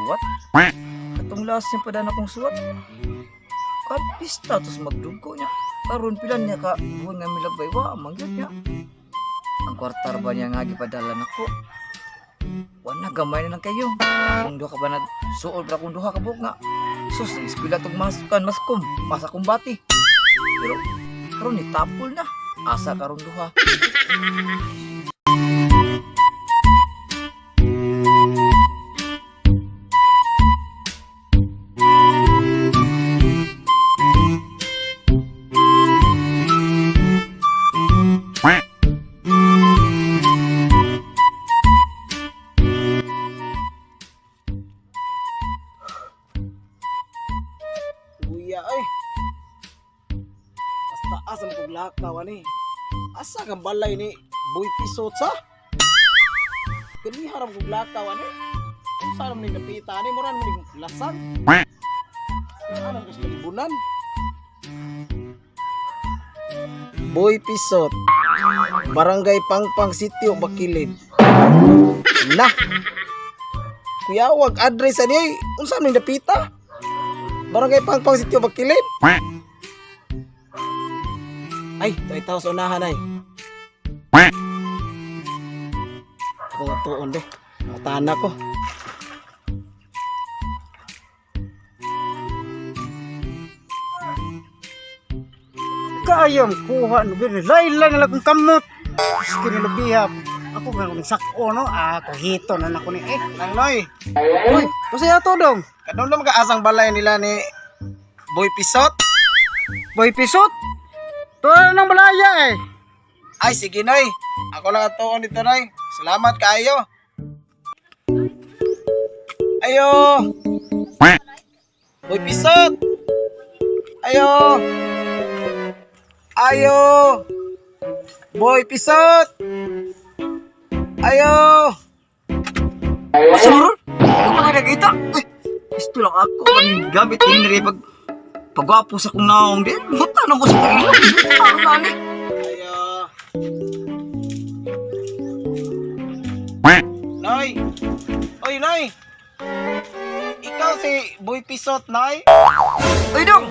suwat. Katong last niya pa na kong suwat. Kan pista tos magdugo niya. Karon pilan niya ka buwan nga milabay wa mangyod niya. Ang kwartar ba niya nga gipadala nako? Wala gamay na lang kayo. Kung duha ka ba na suod ra kung duha ka buok nga. Sus, ispila tong maskan maskom, masa kumbati. Pero karon ni tapol na. Asa karon duha. Kuya ay. Basta asa mo kog lakaw ani. Asa kang balay ni Boy Pisot sa? Kani haram kog lakaw ani. Unsa man ni napita ani moran man ni lasag. Ano ko sa libunan? Boy Pisot. Barangay Pangpang Sitio Bakilid. Nah. Kuya wag address ani. Unsa man ni napita? Barangay Pangpang Sitio Bakilid. Ay, ito sa unahan ay. Ako nga tuon do. Matana ko. Kayam kuha no gini lain lang akong kamot. Kini lubihap. Ako nga kung sako no, ako hito na nako ni Lang noy. Uy, masaya to dong. Kadong lang kaasang balay nila ni Boy Pisot. Boy Pisot. Tuwa ng balaya eh. Ay sige noy. Ako lang ang tuon dito noy. Salamat kaayo. Ayo. Boy Pisot. Ayo. Ayo. Boy Pisot. Ayo. Asa ron? Ano ka nakita? Uy, gusto lang ako kan gamit ini pag pagwapo sa kong naong din. Butan ako sa pagilong. Ano nani? Ayo. Noy. Oy, Noy. Ikaw si Boy Pisot, Noy? Uy dong.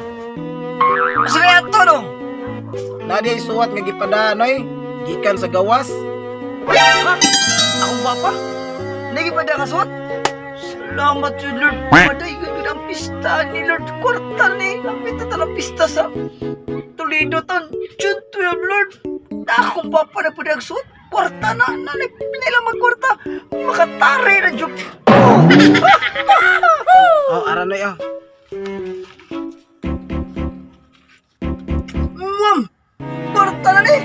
Asa kaya to dong? Nadi ay suwat nga gipada, Noy. Gikan sa gawas. Ha? Akong papa? Lagi pada kasot? Salamat sa Lord. Paday yun ang pista ni Lord. Kwarta ni. Lapit na talang pista sa Toledo ton. June 12 Lord. Na akong papa na pada kasot. Kwarta na. Pinilang magkwarta. Makatari na Diyok. Oh, ara Noy, oh. Kwarta na ni.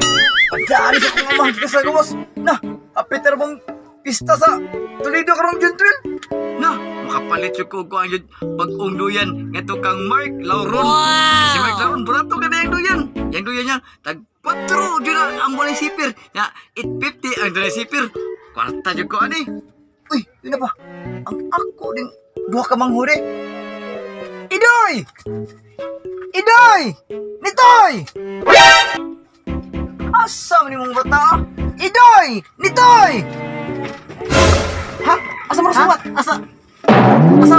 Pagdaan sa kong amang sa gawas. Na, apit na mong pista sa Toledo karong June 12. Na, makapalit yung kuko ang yun pag-ung duyan. Ito kang Mark Lauron. Kasi Mark Lauron, burato ka na yung duyan. Yung duyan niya, tag-4 yun ang walay sipir. Na, 850 ang walay sipir. Kwarta yun ko, ani. Uy, yun na pa. Ang ako din, duha ka manghuri. Idoy! Idoy! Nitoy! Asa man mong bata? Idoy! Nitoy! Ha? Asa mo suwat? Asa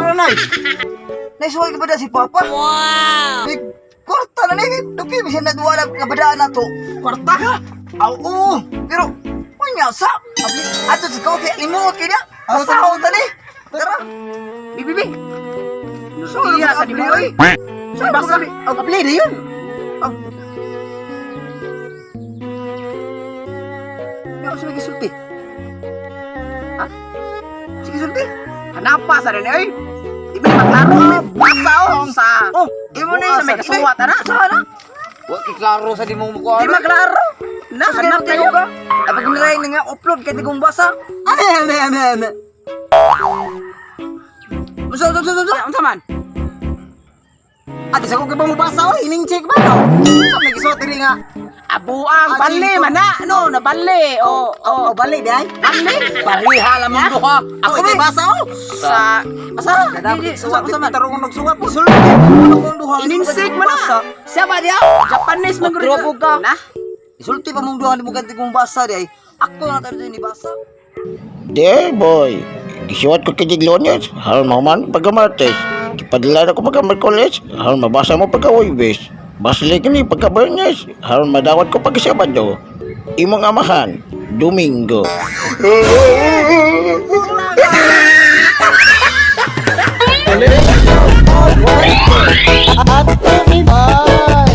mo nay? Naisuwat ka ba na si Papa? Wow! Kwarta na na Dupi, bisa na duwala kabadaan na to. Kwarta ka? Oo! Pero, kunya sa? Ato sa kau kaya limot ka niya? Asahaw tali? Tara! Bibi! Iya sa di boy. Sa basa ni ang apply na yun. Ano sa gisulti? Ha? Sige sulti. Hanapa sa rin ay. Di ba maklaro basa sa. Oh, imo na sa may kasuwat ana. Sana? Wa ki klaro sa di mo ko. Di maklaro. Na hanap tayo ka. Kapag nilay na nga upload kay tigong basa. Ame. Unsa man? Ate sa ko kay mo basa o ining check ba no? Sa may gisot dili nga. Abuang bali man na no, na bali. Oh, bali di ay. Bali hala mo duha. Ako di basa o. Sa sa man tarong nagsuwat. Sulti mo duha. Ining check man na. Siya ba dia? Japanese man gud ka. Na. Isulti pa mong duha ni mo ganti kong basa di ay. Ako na tayo ni basa. Dear boy, Gisuwat ko kay Jiglones, haron mahuman pagka-Martes. Gipadala na ko pagka-Merkules, haron mabasa mo pagka-Huwebes. Basli ka ni pagka-Bernes, haron madawat ko pagka-Sabado. Imong amahan, Domingo. At tumiman